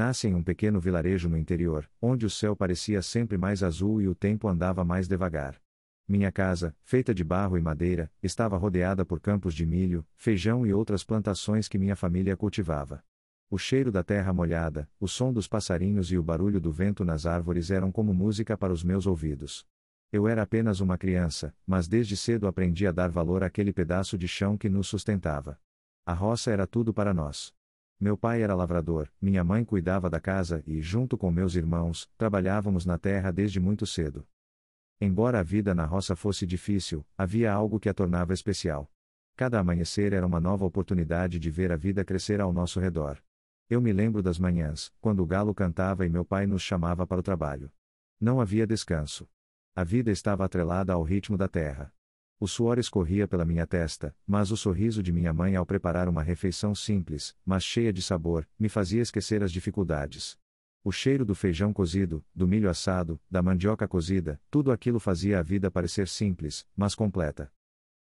Nasci em um pequeno vilarejo no interior, onde o céu parecia sempre mais azul e o tempo andava mais devagar. Minha casa, feita de barro e madeira, estava rodeada por campos de milho, feijão e outras plantações que minha família cultivava. O cheiro da terra molhada, o som dos passarinhos e o barulho do vento nas árvores eram como música para os meus ouvidos. Eu era apenas uma criança, mas desde cedo aprendi a dar valor àquele pedaço de chão que nos sustentava. A roça era tudo para nós. Meu pai era lavrador, minha mãe cuidava da casa e, junto com meus irmãos, trabalhávamos na terra desde muito cedo. Embora a vida na roça fosse difícil, havia algo que a tornava especial. Cada amanhecer era uma nova oportunidade de ver a vida crescer ao nosso redor. Eu me lembro das manhãs, quando o galo cantava e meu pai nos chamava para o trabalho. Não havia descanso. A vida estava atrelada ao ritmo da terra. O suor escorria pela minha testa, mas o sorriso de minha mãe ao preparar uma refeição simples, mas cheia de sabor, me fazia esquecer as dificuldades. O cheiro do feijão cozido, do milho assado, da mandioca cozida, tudo aquilo fazia a vida parecer simples, mas completa.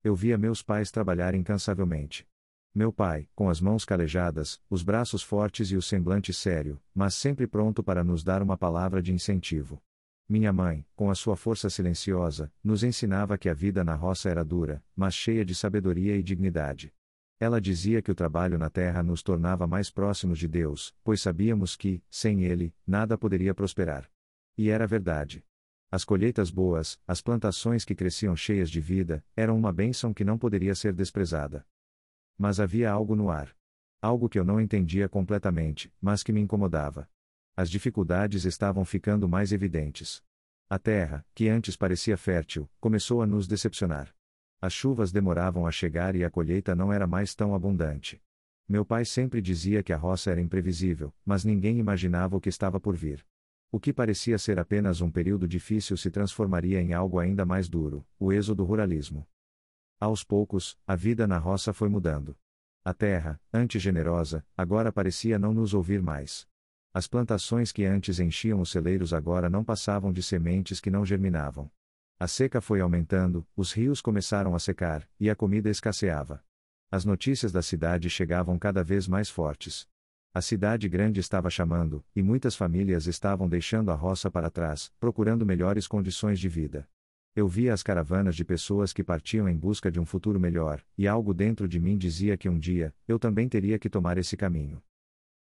Eu via meus pais trabalhar incansavelmente. Meu pai, com as mãos calejadas, os braços fortes e o semblante sério, mas sempre pronto para nos dar uma palavra de incentivo. Minha mãe, com a sua força silenciosa, nos ensinava que a vida na roça era dura, mas cheia de sabedoria e dignidade. Ela dizia que o trabalho na terra nos tornava mais próximos de Deus, pois sabíamos que, sem Ele, nada poderia prosperar. E era verdade. As colheitas boas, as plantações que cresciam cheias de vida, eram uma bênção que não poderia ser desprezada. Mas havia algo no ar. Algo que eu não entendia completamente, mas que me incomodava. As dificuldades estavam ficando mais evidentes. A terra, que antes parecia fértil, começou a nos decepcionar. As chuvas demoravam a chegar e a colheita não era mais tão abundante. Meu pai sempre dizia que a roça era imprevisível, mas ninguém imaginava o que estava por vir. O que parecia ser apenas um período difícil se transformaria em algo ainda mais duro, o êxodo ruralismo. Aos poucos, a vida na roça foi mudando. A terra, antes generosa, agora parecia não nos ouvir mais. As plantações que antes enchiam os celeiros agora não passavam de sementes que não germinavam. A seca foi aumentando, os rios começaram a secar, e a comida escasseava. As notícias da cidade chegavam cada vez mais fortes. A cidade grande estava chamando, e muitas famílias estavam deixando a roça para trás, procurando melhores condições de vida. Eu via as caravanas de pessoas que partiam em busca de um futuro melhor, e algo dentro de mim dizia que um dia, eu também teria que tomar esse caminho.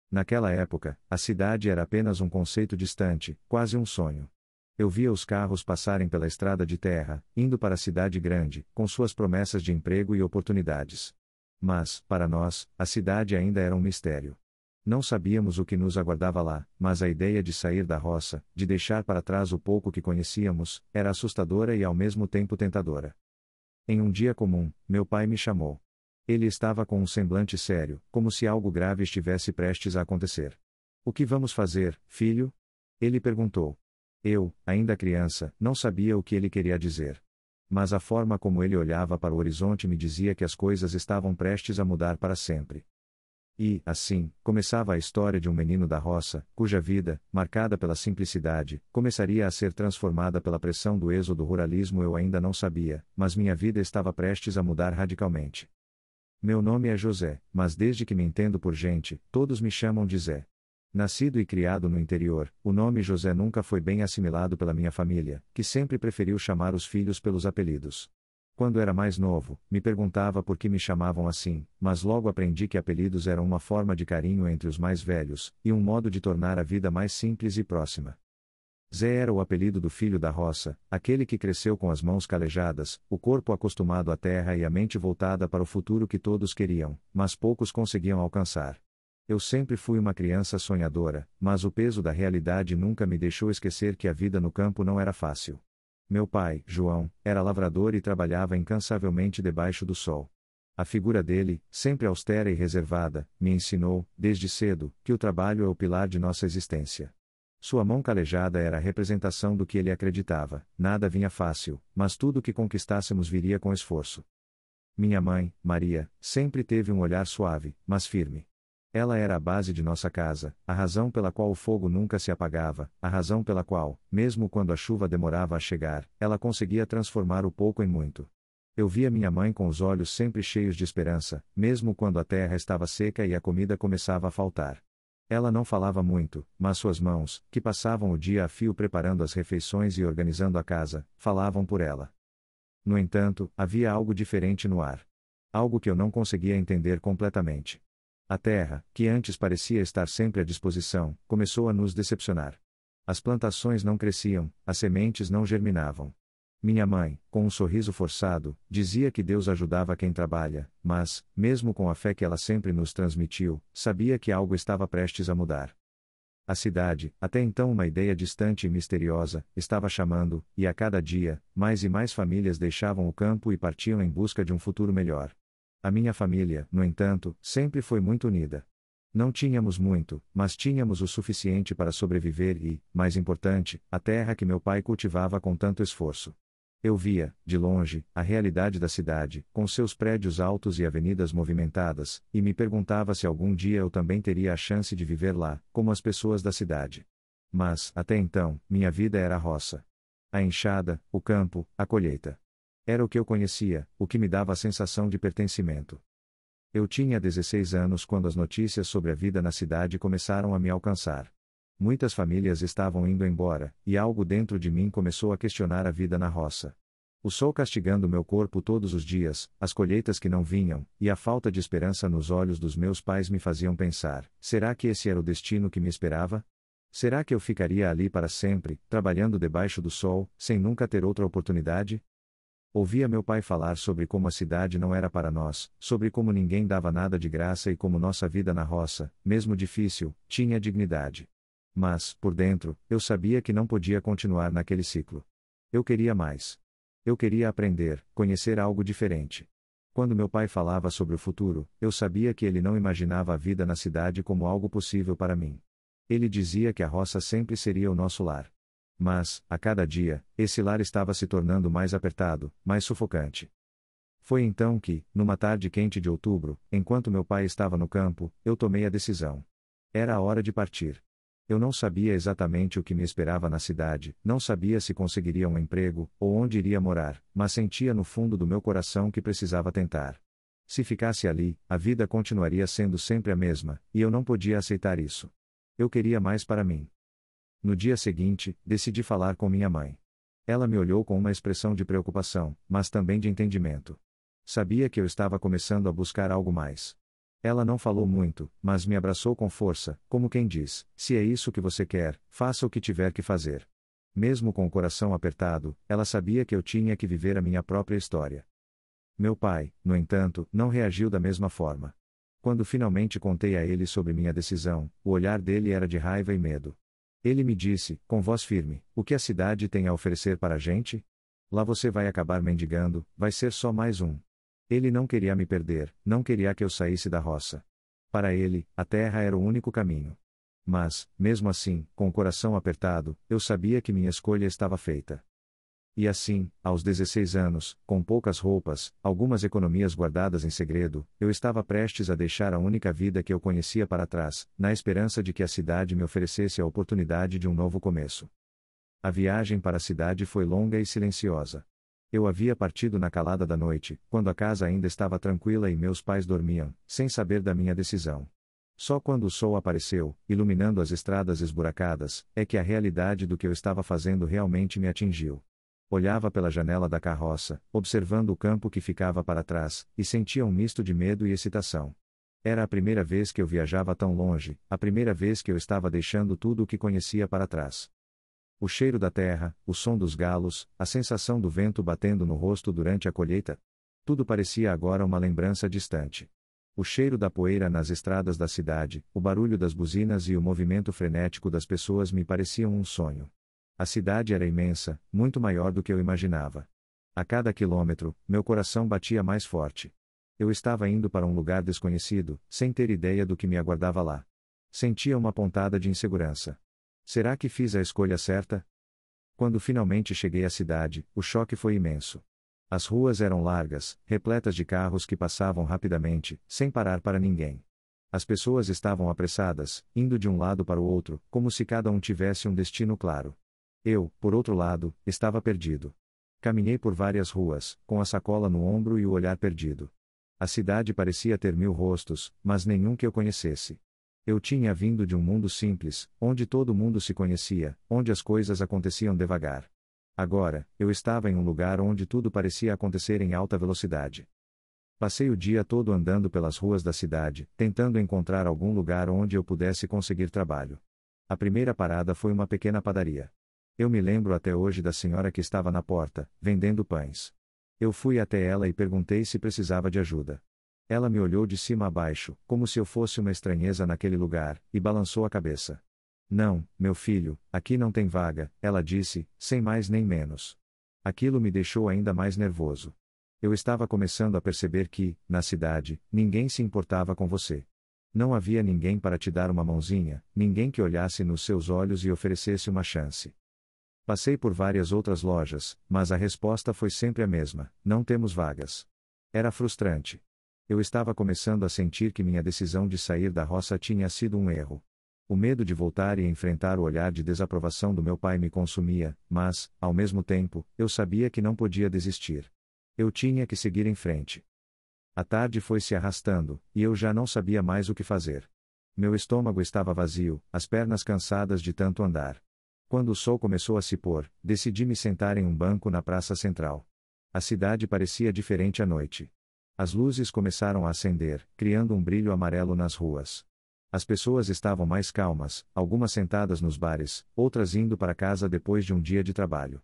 Naquela época, a cidade era apenas um conceito distante, quase um sonho. Eu via os carros passarem pela estrada de terra, indo para a cidade grande, com suas promessas de emprego e oportunidades. Mas, para nós, a cidade ainda era um mistério. Não sabíamos o que nos aguardava lá, mas a ideia de sair da roça, de deixar para trás o pouco que conhecíamos, era assustadora e ao mesmo tempo tentadora. Em um dia comum, meu pai me chamou. Ele estava com um semblante sério, como se algo grave estivesse prestes a acontecer. "O que vamos fazer, filho?" Ele perguntou. Eu, ainda criança, não sabia o que ele queria dizer. Mas a forma como ele olhava para o horizonte me dizia que as coisas estavam prestes a mudar para sempre. E, assim, começava a história de um menino da roça, cuja vida, marcada pela simplicidade, começaria a ser transformada pela pressão do êxodo ruralismo. Eu ainda não sabia, mas minha vida estava prestes a mudar radicalmente. Meu nome é José, mas desde que me entendo por gente, todos me chamam de Zé. Nascido e criado no interior, o nome José nunca foi bem assimilado pela minha família, que sempre preferiu chamar os filhos pelos apelidos. Quando era mais novo, me perguntava por que me chamavam assim, mas logo aprendi que apelidos eram uma forma de carinho entre os mais velhos, e um modo de tornar a vida mais simples e próxima. Zé era o apelido do filho da roça, aquele que cresceu com as mãos calejadas, o corpo acostumado à terra e a mente voltada para o futuro que todos queriam, mas poucos conseguiam alcançar. Eu sempre fui uma criança sonhadora, mas o peso da realidade nunca me deixou esquecer que a vida no campo não era fácil. Meu pai, João, era lavrador e trabalhava incansavelmente debaixo do sol. A figura dele, sempre austera e reservada, me ensinou, desde cedo, que o trabalho é o pilar de nossa existência. Sua mão calejada era a representação do que ele acreditava: nada vinha fácil, mas tudo o que conquistássemos viria com esforço. Minha mãe, Maria, sempre teve um olhar suave, mas firme. Ela era a base de nossa casa, a razão pela qual o fogo nunca se apagava, a razão pela qual, mesmo quando a chuva demorava a chegar, ela conseguia transformar o pouco em muito. Eu via minha mãe com os olhos sempre cheios de esperança, mesmo quando a terra estava seca e a comida começava a faltar. Ela não falava muito, mas suas mãos, que passavam o dia a fio preparando as refeições e organizando a casa, falavam por ela. No entanto, havia algo diferente no ar. Algo que eu não conseguia entender completamente. A terra, que antes parecia estar sempre à disposição, começou a nos decepcionar. As plantações não cresciam, as sementes não germinavam. Minha mãe, com um sorriso forçado, dizia que Deus ajudava quem trabalha, mas, mesmo com a fé que ela sempre nos transmitiu, sabia que algo estava prestes a mudar. A cidade, até então uma ideia distante e misteriosa, estava chamando, e a cada dia, mais e mais famílias deixavam o campo e partiam em busca de um futuro melhor. A minha família, no entanto, sempre foi muito unida. Não tínhamos muito, mas tínhamos o suficiente para sobreviver e, mais importante, a terra que meu pai cultivava com tanto esforço. Eu via, de longe, a realidade da cidade, com seus prédios altos e avenidas movimentadas, e me perguntava se algum dia eu também teria a chance de viver lá, como as pessoas da cidade. Mas, até então, minha vida era a roça. A enxada, o campo, a colheita. Era o que eu conhecia, o que me dava a sensação de pertencimento. Eu tinha 16 anos quando as notícias sobre a vida na cidade começaram a me alcançar. Muitas famílias estavam indo embora, e algo dentro de mim começou a questionar a vida na roça. O sol castigando meu corpo todos os dias, as colheitas que não vinham, e a falta de esperança nos olhos dos meus pais me faziam pensar: será que esse era o destino que me esperava? Será que eu ficaria ali para sempre, trabalhando debaixo do sol, sem nunca ter outra oportunidade? Ouvia meu pai falar sobre como a cidade não era para nós, sobre como ninguém dava nada de graça e como nossa vida na roça, mesmo difícil, tinha dignidade. Mas, por dentro, eu sabia que não podia continuar naquele ciclo. Eu queria mais. Eu queria aprender, conhecer algo diferente. Quando meu pai falava sobre o futuro, eu sabia que ele não imaginava a vida na cidade como algo possível para mim. Ele dizia que a roça sempre seria o nosso lar. Mas, a cada dia, esse lar estava se tornando mais apertado, mais sufocante. Foi então que, numa tarde quente de outubro, enquanto meu pai estava no campo, eu tomei a decisão. Era a hora de partir. Eu não sabia exatamente o que me esperava na cidade, não sabia se conseguiria um emprego, ou onde iria morar, mas sentia no fundo do meu coração que precisava tentar. Se ficasse ali, a vida continuaria sendo sempre a mesma, e eu não podia aceitar isso. Eu queria mais para mim. No dia seguinte, decidi falar com minha mãe. Ela me olhou com uma expressão de preocupação, mas também de entendimento. Sabia que eu estava começando a buscar algo mais. Ela não falou muito, mas me abraçou com força, como quem diz: se é isso que você quer, faça o que tiver que fazer. Mesmo com o coração apertado, ela sabia que eu tinha que viver a minha própria história. Meu pai, no entanto, não reagiu da mesma forma. Quando finalmente contei a ele sobre minha decisão, o olhar dele era de raiva e medo. Ele me disse, com voz firme: o que a cidade tem a oferecer para a gente? Lá você vai acabar mendigando, vai ser só mais um. Ele não queria me perder, não queria que eu saísse da roça. Para ele, a terra era o único caminho. Mas, mesmo assim, com o coração apertado, eu sabia que minha escolha estava feita. E assim, aos 16 anos, com poucas roupas, algumas economias guardadas em segredo, eu estava prestes a deixar a única vida que eu conhecia para trás, na esperança de que a cidade me oferecesse a oportunidade de um novo começo. A viagem para a cidade foi longa e silenciosa. Eu havia partido na calada da noite, quando a casa ainda estava tranquila e meus pais dormiam, sem saber da minha decisão. Só quando o sol apareceu, iluminando as estradas esburacadas, é que a realidade do que eu estava fazendo realmente me atingiu. Olhava pela janela da carroça, observando o campo que ficava para trás, e sentia um misto de medo e excitação. Era a primeira vez que eu viajava tão longe, a primeira vez que eu estava deixando tudo o que conhecia para trás. O cheiro da terra, o som dos galos, a sensação do vento batendo no rosto durante a colheita. Tudo parecia agora uma lembrança distante. O cheiro da poeira nas estradas da cidade, o barulho das buzinas e o movimento frenético das pessoas me pareciam um sonho. A cidade era imensa, muito maior do que eu imaginava. A cada quilômetro, meu coração batia mais forte. Eu estava indo para um lugar desconhecido, sem ter ideia do que me aguardava lá. Sentia uma pontada de insegurança. Será que fiz a escolha certa? Quando finalmente cheguei à cidade, o choque foi imenso. As ruas eram largas, repletas de carros que passavam rapidamente, sem parar para ninguém. As pessoas estavam apressadas, indo de um lado para o outro, como se cada um tivesse um destino claro. Eu, por outro lado, estava perdido. Caminhei por várias ruas, com a sacola no ombro e o olhar perdido. A cidade parecia ter 1000 rostos, mas nenhum que eu conhecesse. Eu tinha vindo de um mundo simples, onde todo mundo se conhecia, onde as coisas aconteciam devagar. Agora, eu estava em um lugar onde tudo parecia acontecer em alta velocidade. Passei o dia todo andando pelas ruas da cidade, tentando encontrar algum lugar onde eu pudesse conseguir trabalho. A primeira parada foi uma pequena padaria. Eu me lembro até hoje da senhora que estava na porta, vendendo pães. Eu fui até ela e perguntei se precisava de ajuda. Ela me olhou de cima a baixo, como se eu fosse uma estranheza naquele lugar, e balançou a cabeça. Não, meu filho, aqui não tem vaga, ela disse, sem mais nem menos. Aquilo me deixou ainda mais nervoso. Eu estava começando a perceber que, na cidade, ninguém se importava com você. Não havia ninguém para te dar uma mãozinha, ninguém que olhasse nos seus olhos e oferecesse uma chance. Passei por várias outras lojas, mas a resposta foi sempre a mesma: não temos vagas. Era frustrante. Eu estava começando a sentir que minha decisão de sair da roça tinha sido um erro. O medo de voltar e enfrentar o olhar de desaprovação do meu pai me consumia, mas, ao mesmo tempo, eu sabia que não podia desistir. Eu tinha que seguir em frente. A tarde foi se arrastando, e eu já não sabia mais o que fazer. Meu estômago estava vazio, as pernas cansadas de tanto andar. Quando o sol começou a se pôr, decidi me sentar em um banco na praça central. A cidade parecia diferente à noite. As luzes começaram a acender, criando um brilho amarelo nas ruas. As pessoas estavam mais calmas, algumas sentadas nos bares, outras indo para casa depois de um dia de trabalho.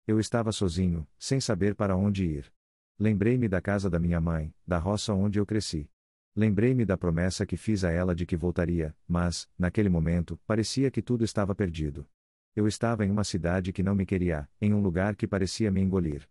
Eu estava sozinho, sem saber para onde ir. Lembrei-me da casa da minha mãe, da roça onde eu cresci. Lembrei-me da promessa que fiz a ela de que voltaria, mas, naquele momento, parecia que tudo estava perdido. Eu estava em uma cidade que não me queria, em um lugar que parecia me engolir.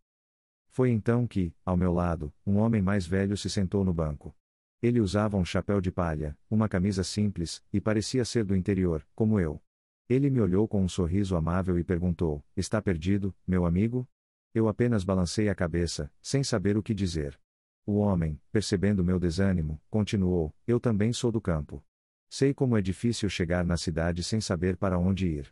Foi então que, ao meu lado, um homem mais velho se sentou no banco. Ele usava um chapéu de palha, uma camisa simples, e parecia ser do interior, como eu. Ele me olhou com um sorriso amável e perguntou: está perdido, meu amigo? Eu apenas balancei a cabeça, sem saber o que dizer. O homem, percebendo meu desânimo, continuou: eu também sou do campo. Sei como é difícil chegar na cidade sem saber para onde ir.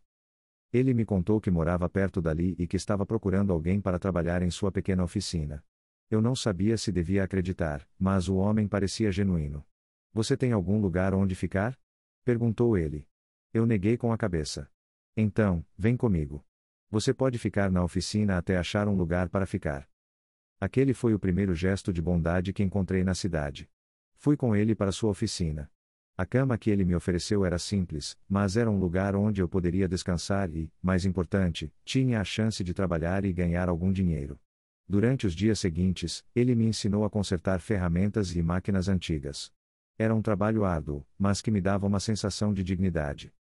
Ele me contou que morava perto dali e que estava procurando alguém para trabalhar em sua pequena oficina. Eu não sabia se devia acreditar, mas o homem parecia genuíno. Você tem algum lugar onde ficar? Perguntou ele. Eu neguei com a cabeça. Então, vem comigo. Você pode ficar na oficina até achar um lugar para ficar. Aquele foi o primeiro gesto de bondade que encontrei na cidade. Fui com ele para sua oficina. A cama que ele me ofereceu era simples, mas era um lugar onde eu poderia descansar e, mais importante, tinha a chance de trabalhar e ganhar algum dinheiro. Durante os dias seguintes, ele me ensinou a consertar ferramentas e máquinas antigas. Era um trabalho árduo, mas que me dava uma sensação de dignidade.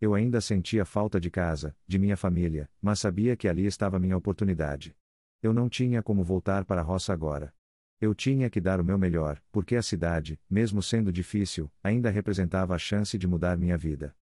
Eu ainda sentia falta de casa, de minha família, mas sabia que ali estava minha oportunidade. Eu não tinha como voltar para a roça agora. Eu tinha que dar o meu melhor, porque a cidade, mesmo sendo difícil, ainda representava a chance de mudar minha vida.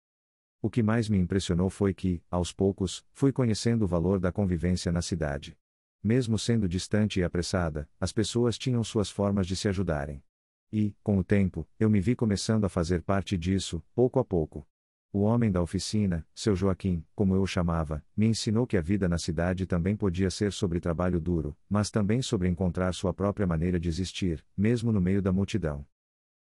O que mais me impressionou foi que, aos poucos, fui conhecendo o valor da convivência na cidade. Mesmo sendo distante e apressada, as pessoas tinham suas formas de se ajudarem. E, com o tempo, eu me vi começando a fazer parte disso, pouco a pouco. O homem da oficina, seu Joaquim, como eu o chamava, me ensinou que a vida na cidade também podia ser sobre trabalho duro, mas também sobre encontrar sua própria maneira de existir, mesmo no meio da multidão.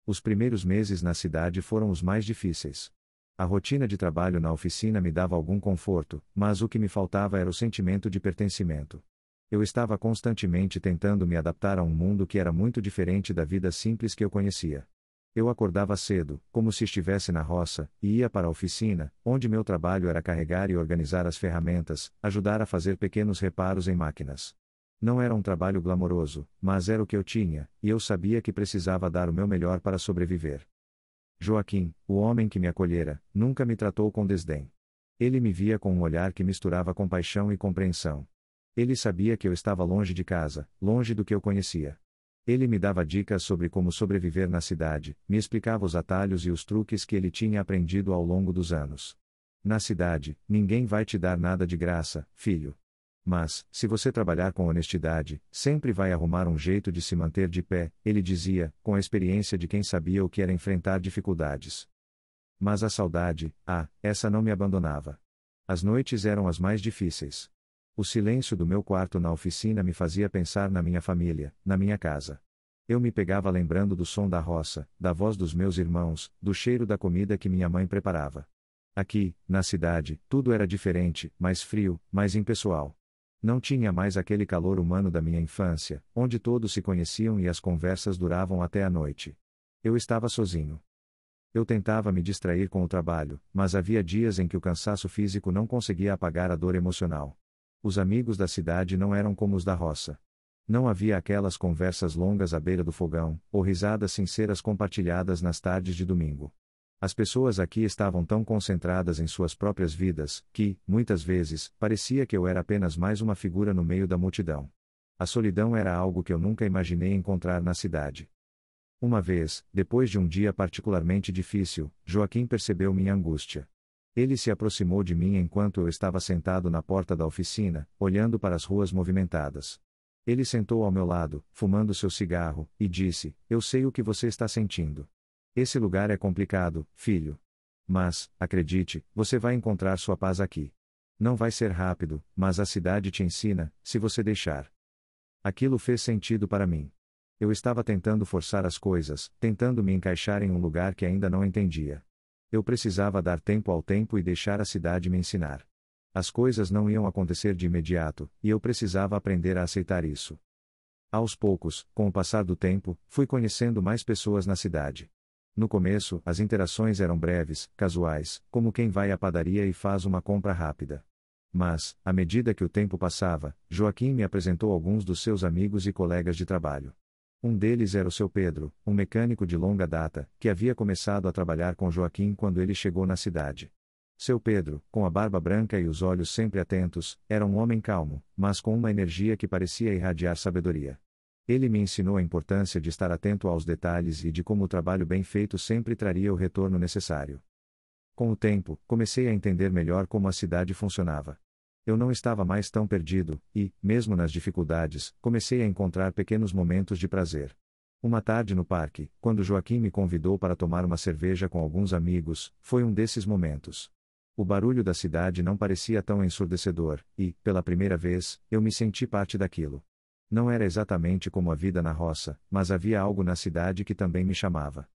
Os primeiros meses na cidade foram os mais difíceis. A rotina de trabalho na oficina me dava algum conforto, mas o que me faltava era o sentimento de pertencimento. Eu estava constantemente tentando me adaptar a um mundo que era muito diferente da vida simples que eu conhecia. Eu acordava cedo, como se estivesse na roça, e ia para a oficina, onde meu trabalho era carregar e organizar as ferramentas, ajudar a fazer pequenos reparos em máquinas. Não era um trabalho glamouroso, mas era o que eu tinha, e eu sabia que precisava dar o meu melhor para sobreviver. Joaquim, o homem que me acolhera, nunca me tratou com desdém. Ele me via com um olhar que misturava compaixão e compreensão. Ele sabia que eu estava longe de casa, longe do que eu conhecia. Ele me dava dicas sobre como sobreviver na cidade, me explicava os atalhos e os truques que ele tinha aprendido ao longo dos anos. Na cidade, ninguém vai te dar nada de graça, filho. Mas, se você trabalhar com honestidade, sempre vai arrumar um jeito de se manter de pé, ele dizia, com a experiência de quem sabia o que era enfrentar dificuldades. Mas a saudade, essa não me abandonava. As noites eram as mais difíceis. O silêncio do meu quarto na oficina me fazia pensar na minha família, na minha casa. Eu me pegava lembrando do som da roça, da voz dos meus irmãos, do cheiro da comida que minha mãe preparava. Aqui, na cidade, tudo era diferente, mais frio, mais impessoal. Não tinha mais aquele calor humano da minha infância, onde todos se conheciam e as conversas duravam até a noite. Eu estava sozinho. Eu tentava me distrair com o trabalho, mas havia dias em que o cansaço físico não conseguia apagar a dor emocional. Os amigos da cidade não eram como os da roça. Não havia aquelas conversas longas à beira do fogão, ou risadas sinceras compartilhadas nas tardes de domingo. As pessoas aqui estavam tão concentradas em suas próprias vidas, que, muitas vezes, parecia que eu era apenas mais uma figura no meio da multidão. A solidão era algo que eu nunca imaginei encontrar na cidade. Uma vez, depois de um dia particularmente difícil, Joaquim percebeu minha angústia. Ele se aproximou de mim enquanto eu estava sentado na porta da oficina, olhando para as ruas movimentadas. Ele sentou ao meu lado, fumando seu cigarro, e disse: "Eu sei o que você está sentindo. Esse lugar é complicado, filho. Mas, acredite, você vai encontrar sua paz aqui. Não vai ser rápido, mas a cidade te ensina, se você deixar." Aquilo fez sentido para mim. Eu estava tentando forçar as coisas, tentando me encaixar em um lugar que ainda não entendia. Eu precisava dar tempo ao tempo e deixar a cidade me ensinar. As coisas não iam acontecer de imediato, e eu precisava aprender a aceitar isso. Aos poucos, com o passar do tempo, fui conhecendo mais pessoas na cidade. No começo, as interações eram breves, casuais, como quem vai à padaria e faz uma compra rápida. Mas, à medida que o tempo passava, Joaquim me apresentou alguns dos seus amigos e colegas de trabalho. Um deles era o seu Pedro, um mecânico de longa data, que havia começado a trabalhar com Joaquim quando ele chegou na cidade. Seu Pedro, com a barba branca e os olhos sempre atentos, era um homem calmo, mas com uma energia que parecia irradiar sabedoria. Ele me ensinou a importância de estar atento aos detalhes e de como o trabalho bem feito sempre traria o retorno necessário. Com o tempo, comecei a entender melhor como a cidade funcionava. Eu não estava mais tão perdido, e, mesmo nas dificuldades, comecei a encontrar pequenos momentos de prazer. Uma tarde no parque, quando Joaquim me convidou para tomar uma cerveja com alguns amigos, foi um desses momentos. O barulho da cidade não parecia tão ensurdecedor, e, pela primeira vez, eu me senti parte daquilo. Não era exatamente como a vida na roça, mas havia algo na cidade que também me chamava.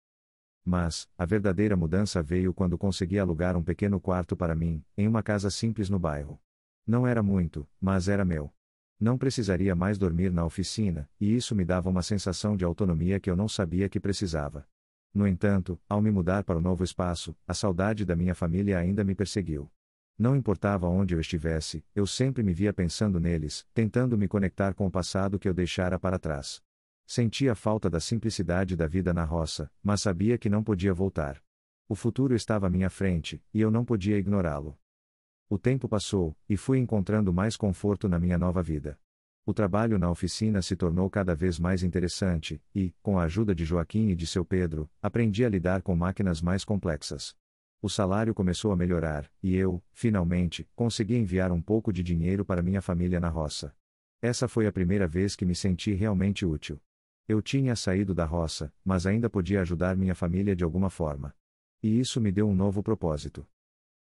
Mas, a verdadeira mudança veio quando consegui alugar um pequeno quarto para mim, em uma casa simples no bairro. Não era muito, mas era meu. Não precisaria mais dormir na oficina, e isso me dava uma sensação de autonomia que eu não sabia que precisava. No entanto, ao me mudar para o novo espaço, a saudade da minha família ainda me perseguiu. Não importava onde eu estivesse, eu sempre me via pensando neles, tentando me conectar com o passado que eu deixara para trás. Sentia falta da simplicidade da vida na roça, mas sabia que não podia voltar. O futuro estava à minha frente, e eu não podia ignorá-lo. O tempo passou, e fui encontrando mais conforto na minha nova vida. O trabalho na oficina se tornou cada vez mais interessante, e, com a ajuda de Joaquim e de seu Pedro, aprendi a lidar com máquinas mais complexas. O salário começou a melhorar, e eu, finalmente, consegui enviar um pouco de dinheiro para minha família na roça. Essa foi a primeira vez que me senti realmente útil. Eu tinha saído da roça, mas ainda podia ajudar minha família de alguma forma. E isso me deu um novo propósito.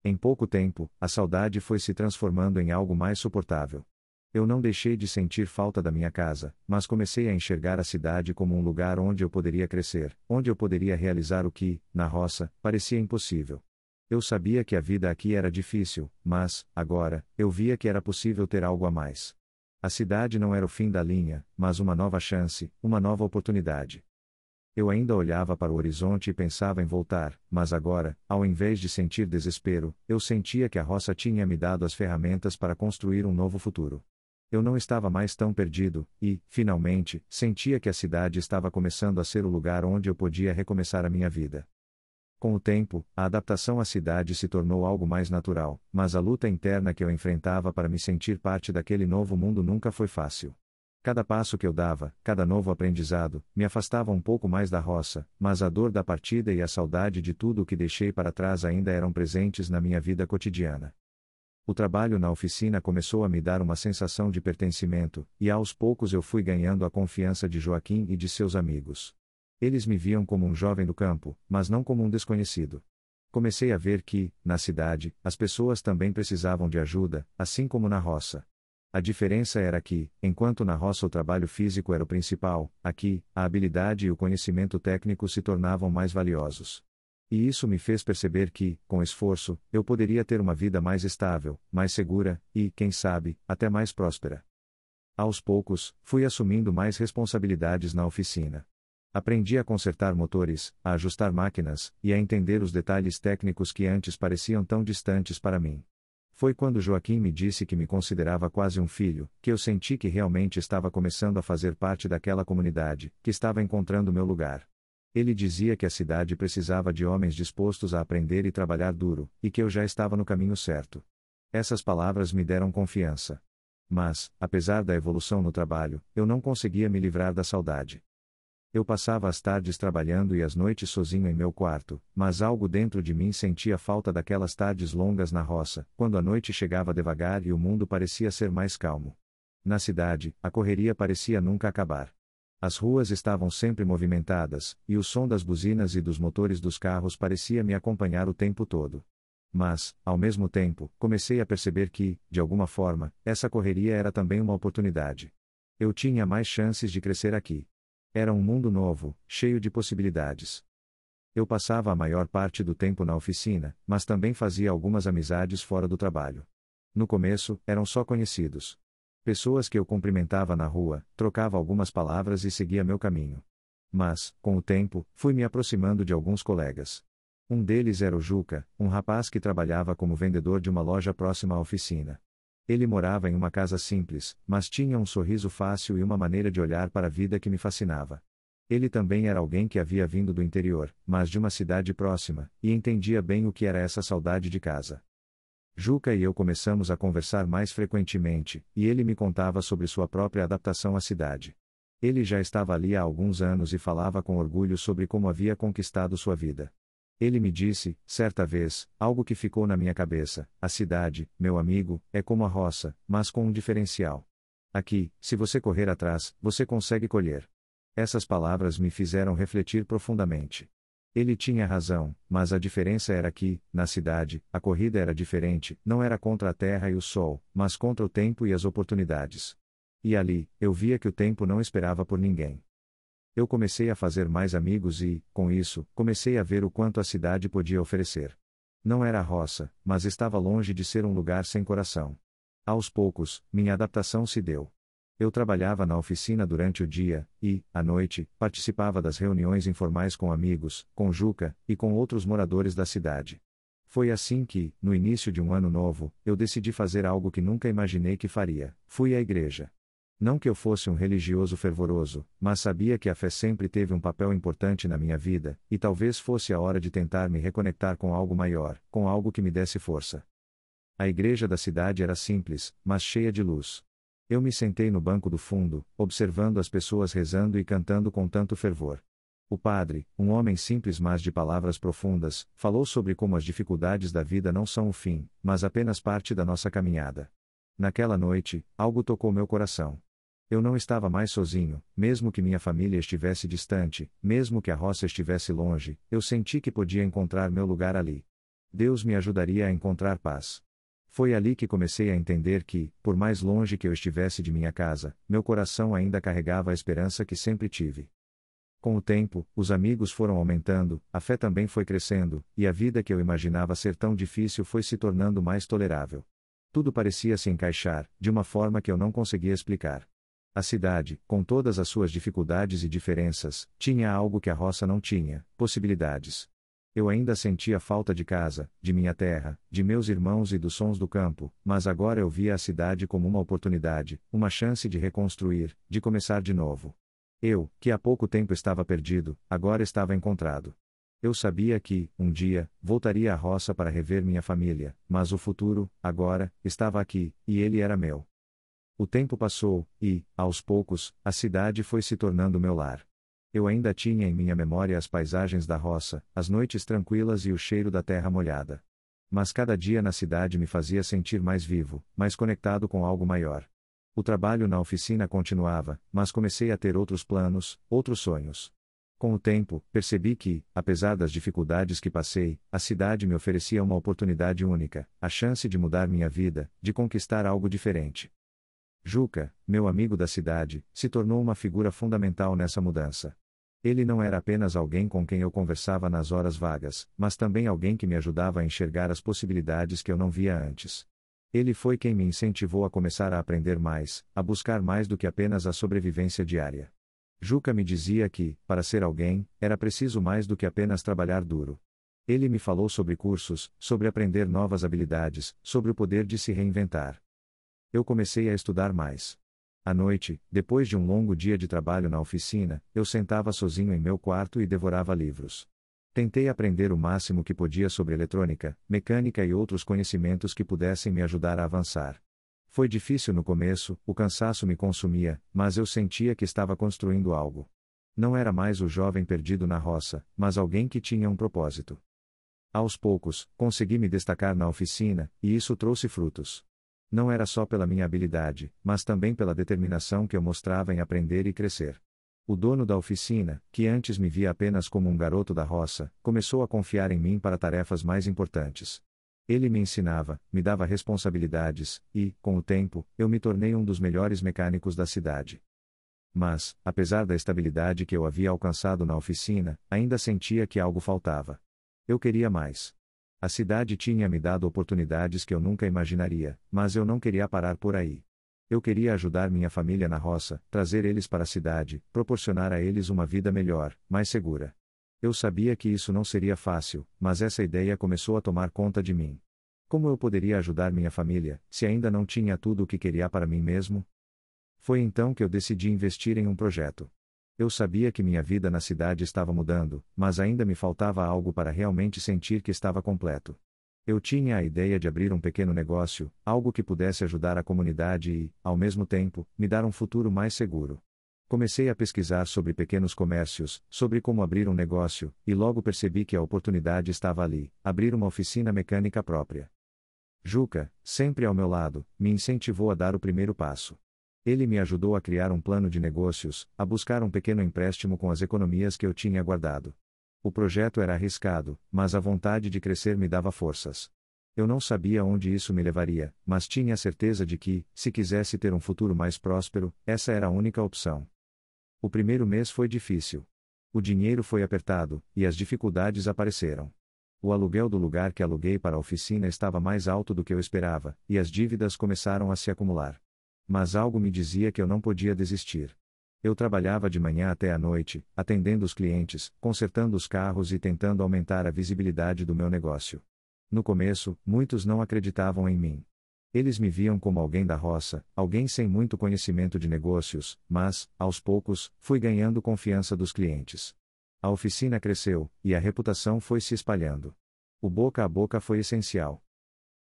Em pouco tempo, a saudade foi se transformando em algo mais suportável. Eu não deixei de sentir falta da minha casa, mas comecei a enxergar a cidade como um lugar onde eu poderia crescer, onde eu poderia realizar o que, na roça, parecia impossível. Eu sabia que a vida aqui era difícil, mas, agora, eu via que era possível ter algo a mais. A cidade não era o fim da linha, mas uma nova chance, uma nova oportunidade. Eu ainda olhava para o horizonte e pensava em voltar, mas agora, ao invés de sentir desespero, eu sentia que a roça tinha me dado as ferramentas para construir um novo futuro. Eu não estava mais tão perdido, e, finalmente, sentia que a cidade estava começando a ser o lugar onde eu podia recomeçar a minha vida. Com o tempo, a adaptação à cidade se tornou algo mais natural, mas a luta interna que eu enfrentava para me sentir parte daquele novo mundo nunca foi fácil. Cada passo que eu dava, cada novo aprendizado, me afastava um pouco mais da roça, mas a dor da partida e a saudade de tudo o que deixei para trás ainda eram presentes na minha vida cotidiana. O trabalho na oficina começou a me dar uma sensação de pertencimento, e aos poucos eu fui ganhando a confiança de Joaquim e de seus amigos. Eles me viam como um jovem do campo, mas não como um desconhecido. Comecei a ver que, na cidade, as pessoas também precisavam de ajuda, assim como na roça. A diferença era que, enquanto na roça o trabalho físico era o principal, aqui, a habilidade e o conhecimento técnico se tornavam mais valiosos. E isso me fez perceber que, com esforço, eu poderia ter uma vida mais estável, mais segura, e, quem sabe, até mais próspera. Aos poucos, fui assumindo mais responsabilidades na oficina. Aprendi a consertar motores, a ajustar máquinas, e a entender os detalhes técnicos que antes pareciam tão distantes para mim. Foi quando Joaquim me disse que me considerava quase um filho, que eu senti que realmente estava começando a fazer parte daquela comunidade, que estava encontrando meu lugar. Ele dizia que a cidade precisava de homens dispostos a aprender e trabalhar duro, e que eu já estava no caminho certo. Essas palavras me deram confiança. Mas, apesar da evolução no trabalho, eu não conseguia me livrar da saudade. Eu passava as tardes trabalhando e as noites sozinho em meu quarto, mas algo dentro de mim sentia falta daquelas tardes longas na roça, quando a noite chegava devagar e o mundo parecia ser mais calmo. Na cidade, a correria parecia nunca acabar. As ruas estavam sempre movimentadas, e o som das buzinas e dos motores dos carros parecia me acompanhar o tempo todo. Mas, ao mesmo tempo, comecei a perceber que, de alguma forma, essa correria era também uma oportunidade. Eu tinha mais chances de crescer aqui. Era um mundo novo, cheio de possibilidades. Eu passava a maior parte do tempo na oficina, mas também fazia algumas amizades fora do trabalho. No começo, eram só conhecidos. Pessoas que eu cumprimentava na rua, trocava algumas palavras e seguia meu caminho. Mas, com o tempo, fui me aproximando de alguns colegas. Um deles era o Juca, um rapaz que trabalhava como vendedor de uma loja próxima à oficina. Ele morava em uma casa simples, mas tinha um sorriso fácil e uma maneira de olhar para a vida que me fascinava. Ele também era alguém que havia vindo do interior, mas de uma cidade próxima, e entendia bem o que era essa saudade de casa. Juca e eu começamos a conversar mais frequentemente, e ele me contava sobre sua própria adaptação à cidade. Ele já estava ali há alguns anos e falava com orgulho sobre como havia conquistado sua vida. Ele me disse, certa vez, algo que ficou na minha cabeça: a cidade, meu amigo, é como a roça, mas com um diferencial. Aqui, se você correr atrás, você consegue colher. Essas palavras me fizeram refletir profundamente. Ele tinha razão, mas a diferença era que, na cidade, a corrida era diferente, não era contra a terra e o sol, mas contra o tempo e as oportunidades. E ali, eu via que o tempo não esperava por ninguém. Eu comecei a fazer mais amigos e, com isso, comecei a ver o quanto a cidade podia oferecer. Não era a roça, mas estava longe de ser um lugar sem coração. Aos poucos, minha adaptação se deu. Eu trabalhava na oficina durante o dia, e, à noite, participava das reuniões informais com amigos, com Juca, e com outros moradores da cidade. Foi assim que, no início de um ano novo, eu decidi fazer algo que nunca imaginei que faria: fui à igreja. Não que eu fosse um religioso fervoroso, mas sabia que a fé sempre teve um papel importante na minha vida, e talvez fosse a hora de tentar me reconectar com algo maior, com algo que me desse força. A igreja da cidade era simples, mas cheia de luz. Eu me sentei no banco do fundo, observando as pessoas rezando e cantando com tanto fervor. O padre, um homem simples mas de palavras profundas, falou sobre como as dificuldades da vida não são o fim, mas apenas parte da nossa caminhada. Naquela noite, algo tocou meu coração. Eu não estava mais sozinho, mesmo que minha família estivesse distante, mesmo que a roça estivesse longe, eu senti que podia encontrar meu lugar ali. Deus me ajudaria a encontrar paz. Foi ali que comecei a entender que, por mais longe que eu estivesse de minha casa, meu coração ainda carregava a esperança que sempre tive. Com o tempo, os amigos foram aumentando, a fé também foi crescendo, e a vida que eu imaginava ser tão difícil foi se tornando mais tolerável. Tudo parecia se encaixar, de uma forma que eu não conseguia explicar. A cidade, com todas as suas dificuldades e diferenças, tinha algo que a roça não tinha: possibilidades. Eu ainda sentia falta de casa, de minha terra, de meus irmãos e dos sons do campo, mas agora eu via a cidade como uma oportunidade, uma chance de reconstruir, de começar de novo. Eu, que há pouco tempo estava perdido, agora estava encontrado. Eu sabia que, um dia, voltaria à roça para rever minha família, mas o futuro, agora, estava aqui, e ele era meu. O tempo passou, e, aos poucos, a cidade foi se tornando meu lar. Eu ainda tinha em minha memória as paisagens da roça, as noites tranquilas e o cheiro da terra molhada. Mas cada dia na cidade me fazia sentir mais vivo, mais conectado com algo maior. O trabalho na oficina continuava, mas comecei a ter outros planos, outros sonhos. Com o tempo, percebi que, apesar das dificuldades que passei, a cidade me oferecia uma oportunidade única, a chance de mudar minha vida, de conquistar algo diferente. Juca, meu amigo da cidade, se tornou uma figura fundamental nessa mudança. Ele não era apenas alguém com quem eu conversava nas horas vagas, mas também alguém que me ajudava a enxergar as possibilidades que eu não via antes. Ele foi quem me incentivou a começar a aprender mais, a buscar mais do que apenas a sobrevivência diária. Juca me dizia que, para ser alguém, era preciso mais do que apenas trabalhar duro. Ele me falou sobre cursos, sobre aprender novas habilidades, sobre o poder de se reinventar. Eu comecei a estudar mais. À noite, depois de um longo dia de trabalho na oficina, eu sentava sozinho em meu quarto e devorava livros. Tentei aprender o máximo que podia sobre eletrônica, mecânica e outros conhecimentos que pudessem me ajudar a avançar. Foi difícil no começo, o cansaço me consumia, mas eu sentia que estava construindo algo. Não era mais o jovem perdido na roça, mas alguém que tinha um propósito. Aos poucos, consegui me destacar na oficina, e isso trouxe frutos. Não era só pela minha habilidade, mas também pela determinação que eu mostrava em aprender e crescer. O dono da oficina, que antes me via apenas como um garoto da roça, começou a confiar em mim para tarefas mais importantes. Ele me ensinava, me dava responsabilidades, e, com o tempo, eu me tornei um dos melhores mecânicos da cidade. Mas, apesar da estabilidade que eu havia alcançado na oficina, ainda sentia que algo faltava. Eu queria mais. A cidade tinha me dado oportunidades que eu nunca imaginaria, mas eu não queria parar por aí. Eu queria ajudar minha família na roça, trazer eles para a cidade, proporcionar a eles uma vida melhor, mais segura. Eu sabia que isso não seria fácil, mas essa ideia começou a tomar conta de mim. Como eu poderia ajudar minha família, se ainda não tinha tudo o que queria para mim mesmo? Foi então que eu decidi investir em um projeto. Eu sabia que minha vida na cidade estava mudando, mas ainda me faltava algo para realmente sentir que estava completo. Eu tinha a ideia de abrir um pequeno negócio, algo que pudesse ajudar a comunidade e, ao mesmo tempo, me dar um futuro mais seguro. Comecei a pesquisar sobre pequenos comércios, sobre como abrir um negócio, e logo percebi que a oportunidade estava ali: abrir uma oficina mecânica própria. Juca, sempre ao meu lado, me incentivou a dar o primeiro passo. Ele me ajudou a criar um plano de negócios, a buscar um pequeno empréstimo com as economias que eu tinha guardado. O projeto era arriscado, mas a vontade de crescer me dava forças. Eu não sabia onde isso me levaria, mas tinha a certeza de que, se quisesse ter um futuro mais próspero, essa era a única opção. O primeiro mês foi difícil. O dinheiro foi apertado, e as dificuldades apareceram. O aluguel do lugar que aluguei para a oficina estava mais alto do que eu esperava, e as dívidas começaram a se acumular. Mas algo me dizia que eu não podia desistir. Eu trabalhava de manhã até à noite, atendendo os clientes, consertando os carros e tentando aumentar a visibilidade do meu negócio. No começo, muitos não acreditavam em mim. Eles me viam como alguém da roça, alguém sem muito conhecimento de negócios, mas, aos poucos, fui ganhando confiança dos clientes. A oficina cresceu, e a reputação foi se espalhando. O boca a boca foi essencial.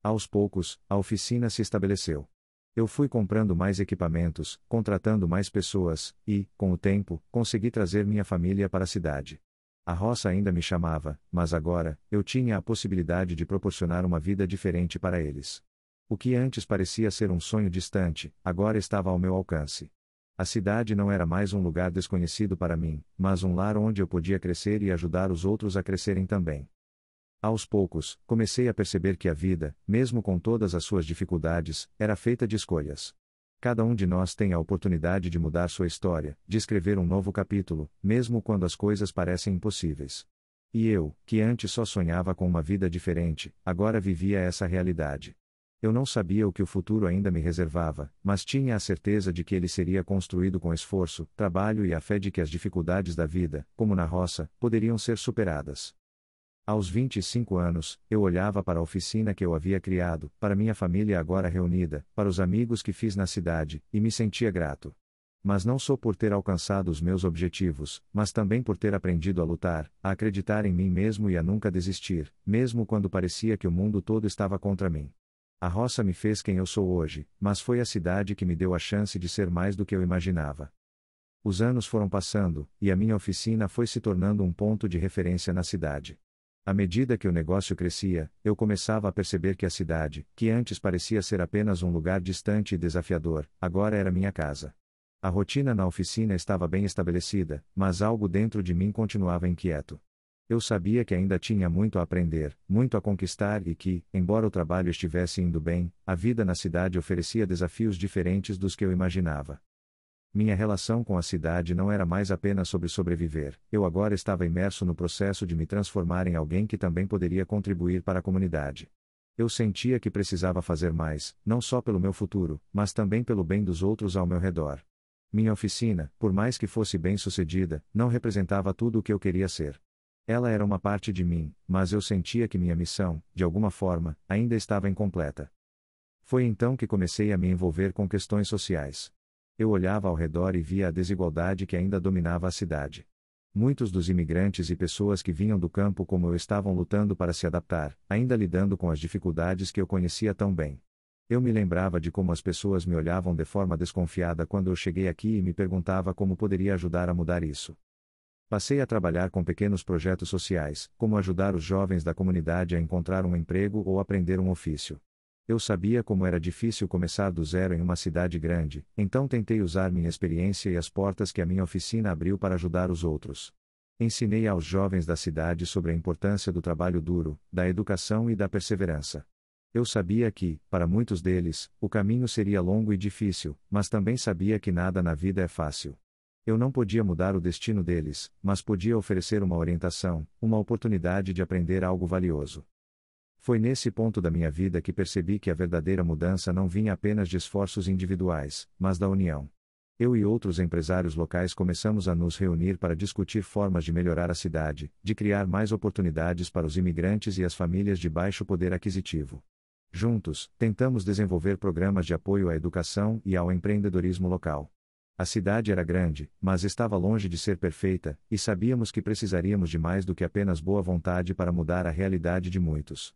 Aos poucos, a oficina se estabeleceu. Eu fui comprando mais equipamentos, contratando mais pessoas, e, com o tempo, consegui trazer minha família para a cidade. A roça ainda me chamava, mas agora, eu tinha a possibilidade de proporcionar uma vida diferente para eles. O que antes parecia ser um sonho distante, agora estava ao meu alcance. A cidade não era mais um lugar desconhecido para mim, mas um lar onde eu podia crescer e ajudar os outros a crescerem também. Aos poucos, comecei a perceber que a vida, mesmo com todas as suas dificuldades, era feita de escolhas. Cada um de nós tem a oportunidade de mudar sua história, de escrever um novo capítulo, mesmo quando as coisas parecem impossíveis. E eu, que antes só sonhava com uma vida diferente, agora vivia essa realidade. Eu não sabia o que o futuro ainda me reservava, mas tinha a certeza de que ele seria construído com esforço, trabalho e a fé de que as dificuldades da vida, como na roça, poderiam ser superadas. Aos 25 anos, eu olhava para a oficina que eu havia criado, para minha família agora reunida, para os amigos que fiz na cidade, e me sentia grato. Mas não só por ter alcançado os meus objetivos, mas também por ter aprendido a lutar, a acreditar em mim mesmo e a nunca desistir, mesmo quando parecia que o mundo todo estava contra mim. A roça me fez quem eu sou hoje, mas foi a cidade que me deu a chance de ser mais do que eu imaginava. Os anos foram passando, e a minha oficina foi se tornando um ponto de referência na cidade. À medida que o negócio crescia, eu começava a perceber que a cidade, que antes parecia ser apenas um lugar distante e desafiador, agora era minha casa. A rotina na oficina estava bem estabelecida, mas algo dentro de mim continuava inquieto. Eu sabia que ainda tinha muito a aprender, muito a conquistar e que, embora o trabalho estivesse indo bem, a vida na cidade oferecia desafios diferentes dos que eu imaginava. Minha relação com a cidade não era mais apenas sobre sobreviver, eu agora estava imerso no processo de me transformar em alguém que também poderia contribuir para a comunidade. Eu sentia que precisava fazer mais, não só pelo meu futuro, mas também pelo bem dos outros ao meu redor. Minha oficina, por mais que fosse bem-sucedida, não representava tudo o que eu queria ser. Ela era uma parte de mim, mas eu sentia que minha missão, de alguma forma, ainda estava incompleta. Foi então que comecei a me envolver com questões sociais. Eu olhava ao redor e via a desigualdade que ainda dominava a cidade. Muitos dos imigrantes e pessoas que vinham do campo como eu estavam lutando para se adaptar, ainda lidando com as dificuldades que eu conhecia tão bem. Eu me lembrava de como as pessoas me olhavam de forma desconfiada quando eu cheguei aqui e me perguntava como poderia ajudar a mudar isso. Passei a trabalhar com pequenos projetos sociais, como ajudar os jovens da comunidade a encontrar um emprego ou aprender um ofício. Eu sabia como era difícil começar do zero em uma cidade grande, então tentei usar minha experiência e as portas que a minha oficina abriu para ajudar os outros. Ensinei aos jovens da cidade sobre a importância do trabalho duro, da educação e da perseverança. Eu sabia que, para muitos deles, o caminho seria longo e difícil, mas também sabia que nada na vida é fácil. Eu não podia mudar o destino deles, mas podia oferecer uma orientação, uma oportunidade de aprender algo valioso. Foi nesse ponto da minha vida que percebi que a verdadeira mudança não vinha apenas de esforços individuais, mas da união. Eu e outros empresários locais começamos a nos reunir para discutir formas de melhorar a cidade, de criar mais oportunidades para os imigrantes e as famílias de baixo poder aquisitivo. Juntos, tentamos desenvolver programas de apoio à educação e ao empreendedorismo local. A cidade era grande, mas estava longe de ser perfeita, e sabíamos que precisaríamos de mais do que apenas boa vontade para mudar a realidade de muitos.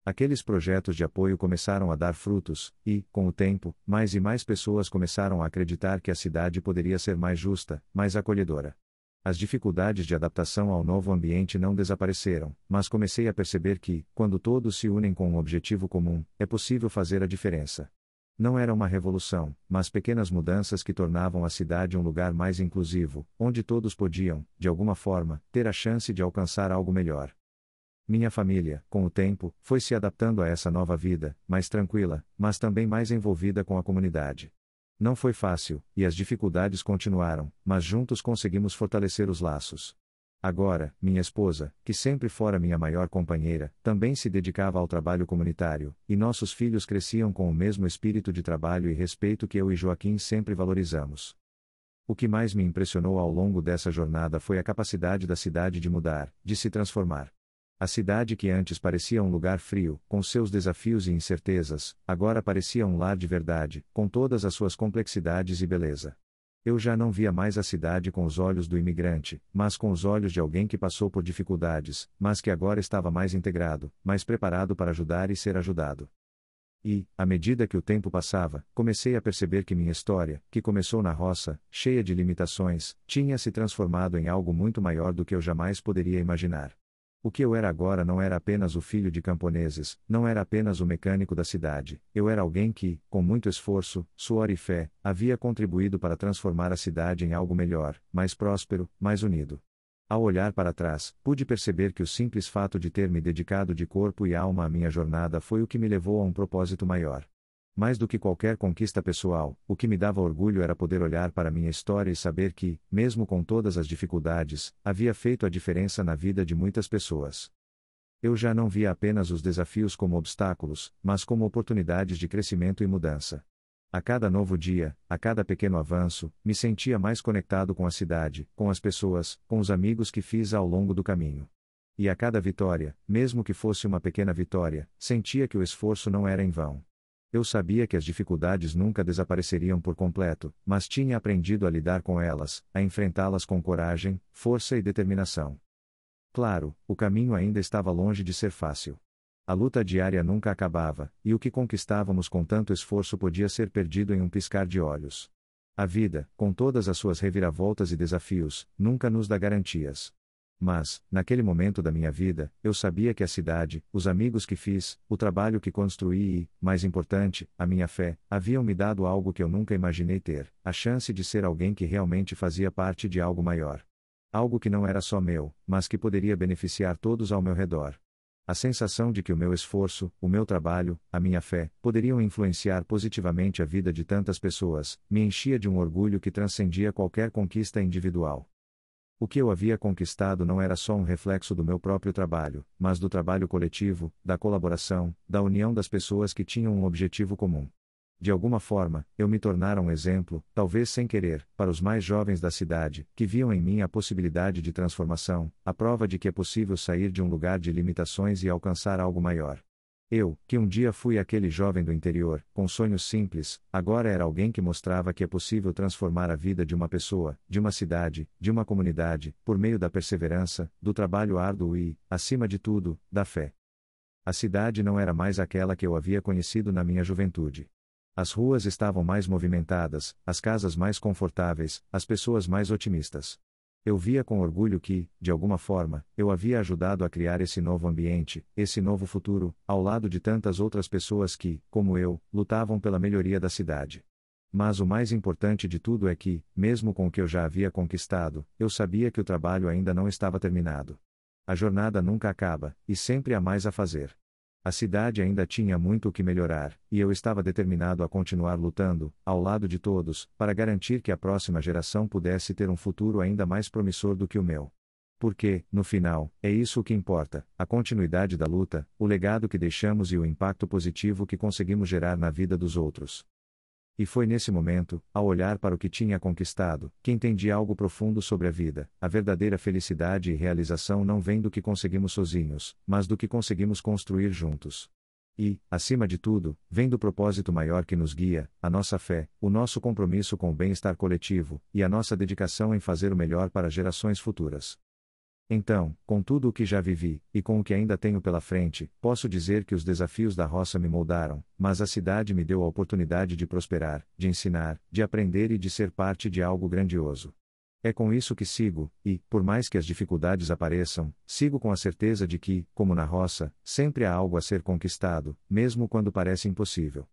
Aqueles projetos de apoio começaram a dar frutos, e, com o tempo, mais e mais pessoas começaram a acreditar que a cidade poderia ser mais justa, mais acolhedora. As dificuldades de adaptação ao novo ambiente não desapareceram, mas comecei a perceber que, quando todos se unem com um objetivo comum, é possível fazer a diferença. Não era uma revolução, mas pequenas mudanças que tornavam a cidade um lugar mais inclusivo, onde todos podiam, de alguma forma, ter a chance de alcançar algo melhor. Minha família, com o tempo, foi se adaptando a essa nova vida, mais tranquila, mas também mais envolvida com a comunidade. Não foi fácil, e as dificuldades continuaram, mas juntos conseguimos fortalecer os laços. Agora, minha esposa, que sempre fora minha maior companheira, também se dedicava ao trabalho comunitário, e nossos filhos cresciam com o mesmo espírito de trabalho e respeito que eu e Joaquim sempre valorizamos. O que mais me impressionou ao longo dessa jornada foi a capacidade da cidade de mudar, de se transformar. A cidade que antes parecia um lugar frio, com seus desafios e incertezas, agora parecia um lar de verdade, com todas as suas complexidades e beleza. Eu já não via mais a cidade com os olhos do imigrante, mas com os olhos de alguém que passou por dificuldades, mas que agora estava mais integrado, mais preparado para ajudar e ser ajudado. E, à medida que o tempo passava, comecei a perceber que minha história, que começou na roça, cheia de limitações, tinha se transformado em algo muito maior do que eu jamais poderia imaginar. O que eu era agora não era apenas o filho de camponeses, não era apenas o mecânico da cidade, eu era alguém que, com muito esforço, suor e fé, havia contribuído para transformar a cidade em algo melhor, mais próspero, mais unido. Ao olhar para trás, pude perceber que o simples fato de ter me dedicado de corpo e alma à minha jornada foi o que me levou a um propósito maior. Mais do que qualquer conquista pessoal, o que me dava orgulho era poder olhar para minha história e saber que, mesmo com todas as dificuldades, havia feito a diferença na vida de muitas pessoas. Eu já não via apenas os desafios como obstáculos, mas como oportunidades de crescimento e mudança. A cada novo dia, a cada pequeno avanço, me sentia mais conectado com a cidade, com as pessoas, com os amigos que fiz ao longo do caminho. E a cada vitória, mesmo que fosse uma pequena vitória, sentia que o esforço não era em vão. Eu sabia que as dificuldades nunca desapareceriam por completo, mas tinha aprendido a lidar com elas, a enfrentá-las com coragem, força e determinação. Claro, o caminho ainda estava longe de ser fácil. A luta diária nunca acabava, e o que conquistávamos com tanto esforço podia ser perdido em um piscar de olhos. A vida, com todas as suas reviravoltas e desafios, nunca nos dá garantias. Mas, naquele momento da minha vida, eu sabia que a cidade, os amigos que fiz, o trabalho que construí e, mais importante, a minha fé, haviam me dado algo que eu nunca imaginei ter, a chance de ser alguém que realmente fazia parte de algo maior. Algo que não era só meu, mas que poderia beneficiar todos ao meu redor. A sensação de que o meu esforço, o meu trabalho, a minha fé, poderiam influenciar positivamente a vida de tantas pessoas, me enchia de um orgulho que transcendia qualquer conquista individual. O que eu havia conquistado não era só um reflexo do meu próprio trabalho, mas do trabalho coletivo, da colaboração, da união das pessoas que tinham um objetivo comum. De alguma forma, eu me tornara um exemplo, talvez sem querer, para os mais jovens da cidade, que viam em mim a possibilidade de transformação, a prova de que é possível sair de um lugar de limitações e alcançar algo maior. Eu, que um dia fui aquele jovem do interior, com sonhos simples, agora era alguém que mostrava que é possível transformar a vida de uma pessoa, de uma cidade, de uma comunidade, por meio da perseverança, do trabalho árduo e, acima de tudo, da fé. A cidade não era mais aquela que eu havia conhecido na minha juventude. As ruas estavam mais movimentadas, as casas mais confortáveis, as pessoas mais otimistas. Eu via com orgulho que, de alguma forma, eu havia ajudado a criar esse novo ambiente, esse novo futuro, ao lado de tantas outras pessoas que, como eu, lutavam pela melhoria da cidade. Mas o mais importante de tudo é que, mesmo com o que eu já havia conquistado, eu sabia que o trabalho ainda não estava terminado. A jornada nunca acaba, e sempre há mais a fazer. A cidade ainda tinha muito o que melhorar, e eu estava determinado a continuar lutando, ao lado de todos, para garantir que a próxima geração pudesse ter um futuro ainda mais promissor do que o meu. Porque, no final, é isso o que importa: a continuidade da luta, o legado que deixamos e o impacto positivo que conseguimos gerar na vida dos outros. E foi nesse momento, ao olhar para o que tinha conquistado, que entendi algo profundo sobre a vida. A verdadeira felicidade e realização não vem do que conseguimos sozinhos, mas do que conseguimos construir juntos. E, acima de tudo, vem do propósito maior que nos guia, a nossa fé, o nosso compromisso com o bem-estar coletivo, e a nossa dedicação em fazer o melhor para gerações futuras. Então, com tudo o que já vivi, e com o que ainda tenho pela frente, posso dizer que os desafios da roça me moldaram, mas a cidade me deu a oportunidade de prosperar, de ensinar, de aprender e de ser parte de algo grandioso. É com isso que sigo, e, por mais que as dificuldades apareçam, sigo com a certeza de que, como na roça, sempre há algo a ser conquistado, mesmo quando parece impossível.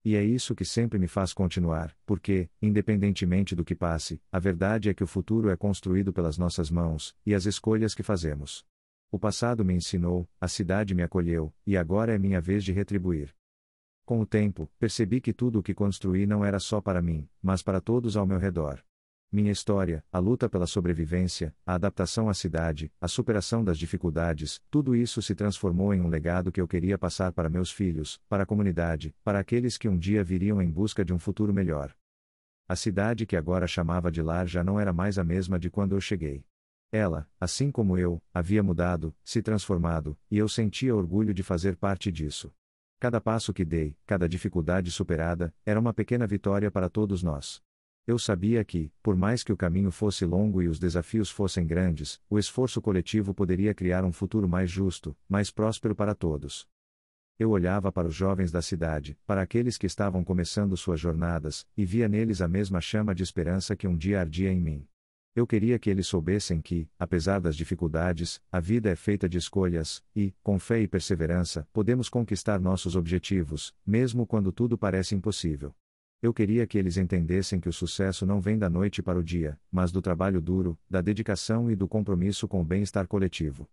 E é isso que sempre me faz continuar, porque, independentemente do que passe, a verdade é que o futuro é construído pelas nossas mãos, e as escolhas que fazemos. O passado me ensinou, a cidade me acolheu, e agora é minha vez de retribuir. Com o tempo, percebi que tudo o que construí não era só para mim, mas para todos ao meu redor. Minha história, a luta pela sobrevivência, a adaptação à cidade, a superação das dificuldades, tudo isso se transformou em um legado que eu queria passar para meus filhos, para a comunidade, para aqueles que um dia viriam em busca de um futuro melhor. A cidade que agora chamava de lar já não era mais a mesma de quando eu cheguei. Ela, assim como eu, havia mudado, se transformado, e eu sentia orgulho de fazer parte disso. Cada passo que dei, cada dificuldade superada, era uma pequena vitória para todos nós. Eu sabia que, por mais que o caminho fosse longo e os desafios fossem grandes, o esforço coletivo poderia criar um futuro mais justo, mais próspero para todos. Eu olhava para os jovens da cidade, para aqueles que estavam começando suas jornadas, e via neles a mesma chama de esperança que um dia ardia em mim. Eu queria que eles soubessem que, apesar das dificuldades, a vida é feita de escolhas, e, com fé e perseverança, podemos conquistar nossos objetivos, mesmo quando tudo parece impossível. Eu queria que eles entendessem que o sucesso não vem da noite para o dia, mas do trabalho duro, da dedicação e do compromisso com o bem-estar coletivo.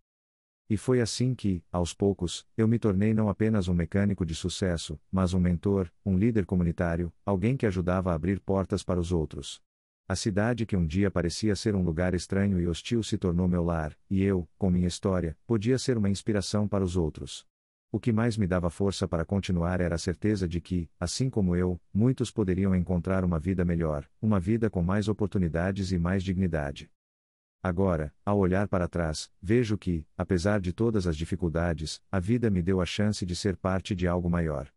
E foi assim que, aos poucos, eu me tornei não apenas um mecânico de sucesso, mas um mentor, um líder comunitário, alguém que ajudava a abrir portas para os outros. A cidade que um dia parecia ser um lugar estranho e hostil se tornou meu lar, e eu, com minha história, podia ser uma inspiração para os outros. O que mais me dava força para continuar era a certeza de que, assim como eu, muitos poderiam encontrar uma vida melhor, uma vida com mais oportunidades e mais dignidade. Agora, ao olhar para trás, vejo que, apesar de todas as dificuldades, a vida me deu a chance de ser parte de algo maior.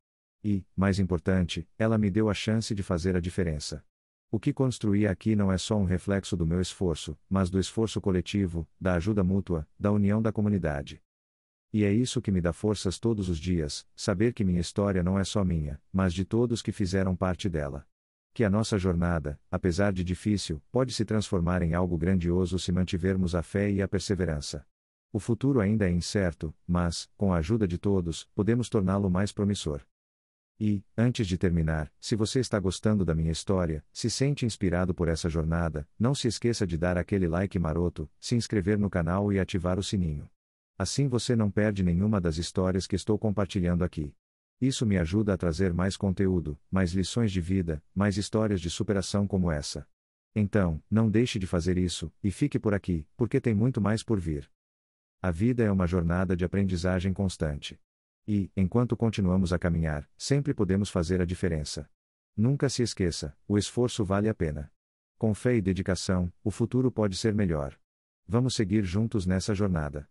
E, mais importante, ela me deu a chance de fazer a diferença. O que construí aqui não é só um reflexo do meu esforço, mas do esforço coletivo, da ajuda mútua, da união da comunidade. E é isso que me dá forças todos os dias, saber que minha história não é só minha, mas de todos que fizeram parte dela. Que a nossa jornada, apesar de difícil, pode se transformar em algo grandioso se mantivermos a fé e a perseverança. O futuro ainda é incerto, mas, com a ajuda de todos, podemos torná-lo mais promissor. E, antes de terminar, se você está gostando da minha história, se sente inspirado por essa jornada, não se esqueça de dar aquele like maroto, se inscrever no canal e ativar o sininho. Assim você não perde nenhuma das histórias que estou compartilhando aqui. Isso me ajuda a trazer mais conteúdo, mais lições de vida, mais histórias de superação como essa. Então, não deixe de fazer isso, e fique por aqui, porque tem muito mais por vir. A vida é uma jornada de aprendizagem constante. E, enquanto continuamos a caminhar, sempre podemos fazer a diferença. Nunca se esqueça, o esforço vale a pena. Com fé e dedicação, o futuro pode ser melhor. Vamos seguir juntos nessa jornada.